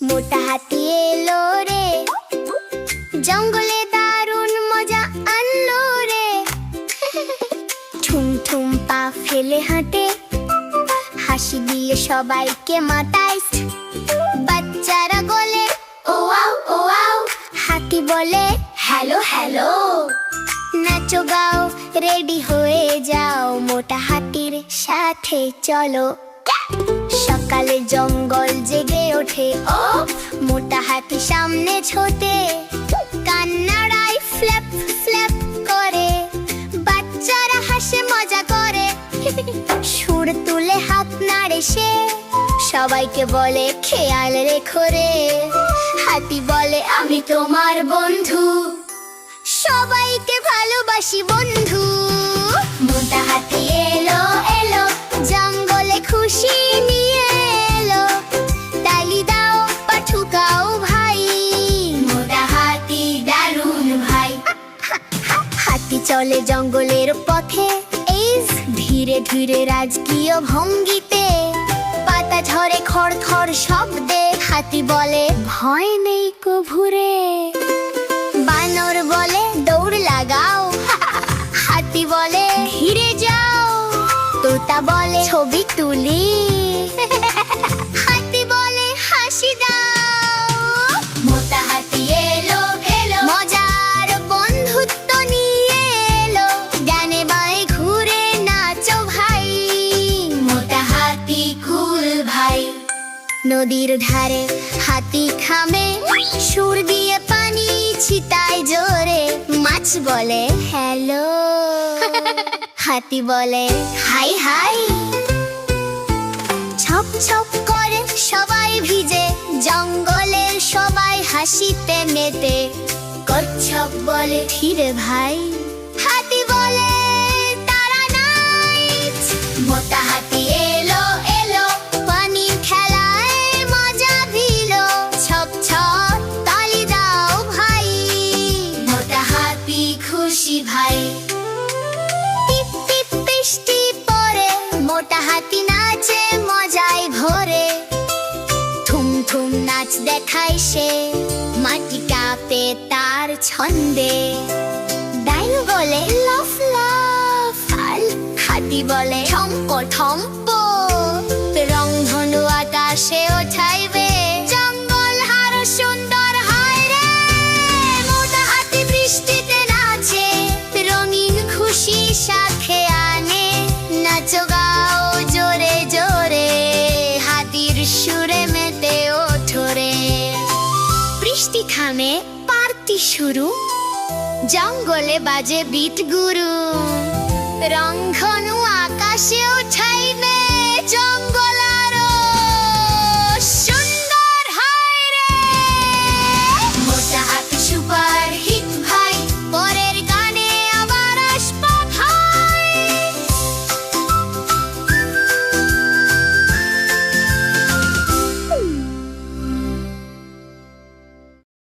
মোটা হাতি এলো রে, জঙ্গলে দারুণ মজা আনলো রে। ঠুম ঠুম পা ফেলে হাঁটে, হাসি দিয়ে সবাইকে মাতায়। বাচ্চারা বলে ও আও ও আও, হাতি বলে হ্যালো হ্যালো। নাচো গাও, রেডি হয়ে যাও, মোটা হাতির সাথে চলো। সকালে জঙ্গল জেগে ওঠে, ও মোটা হাতি সামনে ছোটে। কান্নাড়াই ফ্ল্যাপ ফ্ল্যাপ করে, বাচ্চারা হাসে মজা করে। সুর তুলে হাত নাড়ে সে, সবাইকে বলে খেয়াল রেখো রে। হাতি বলে আমি তোমার বন্ধু, সবাইকে ভালোবাসি বন্ধু। মোটা হাতি এলো এলো, জঙ্গলে খুশি নিয়ে এলো। তালি দাও পা ঠুকাও ভাই, মোটা হাতি দারুণ ভাই। হাতি চলে জঙ্গলের পথে, এই ধীরে ধীরে রাজকীয় ভঙ্গিতে। পাতা ঝরে খড় খড় শব্দে, হাতি বলে ভয় নেই কভুরে। বানর বলে দৌড় লাগাও, হাতি বলে ধীরে যাও। তোতা বলে ছবি তুলি, হাতি বলে হাসি দাও। মোটা হাতি এলো এলো, মজার বন্ধুত্ব নিয়ে এলো। ডানে বাঁয়ে ঘুরে নাচো ভাই, মোটা হাতি কুল ভাই। নদীর ধারে হাতি থামে, সুর দিয়ে পানি ছিটায় জোরে। মাছ বলে হ্যালো, হাতি বলে হাই হাই। ছপ ছপ করে সবাই ভিজে, জঙ্গলের সবাই হাসিতে মেতে। কচ্ছপ বলে ধীরে ভাই, হাতি বলে তারা নাই। মোটা হাতি এলো এলো, পানির খেলায় মজা দিল। ছপ ছপ তালি দাও ভাই, মোটা হাতি খুশি ভাই। টিপ টিপ বৃষ্টি পড়ে, মোটা হাতি নাচে মজায় ভরে। ঠুম ঠুম নাচ দেখায় সে, মাটি কাঁপে তার ছন্দে। ডাইন বলে লাফ লাফ, হাতি বলে ঠম্প ঠম্প। রংধনু আকাশে ওঠাইবে, জঙ্গল আরো সুন্দর হয় রে। মোটা হাতি বৃষ্টিতে নাচে, রঙিন খুশি সাথে আনে। নাচো গাও জোরে জোরে, হাতির সুরে মেতে ওঠো রে। বৃষ্টি থামে, পার্টি শুরু, জঙ্গলে বাজে বিট গুরু। রংধনু আকাশে ওঠাইবে,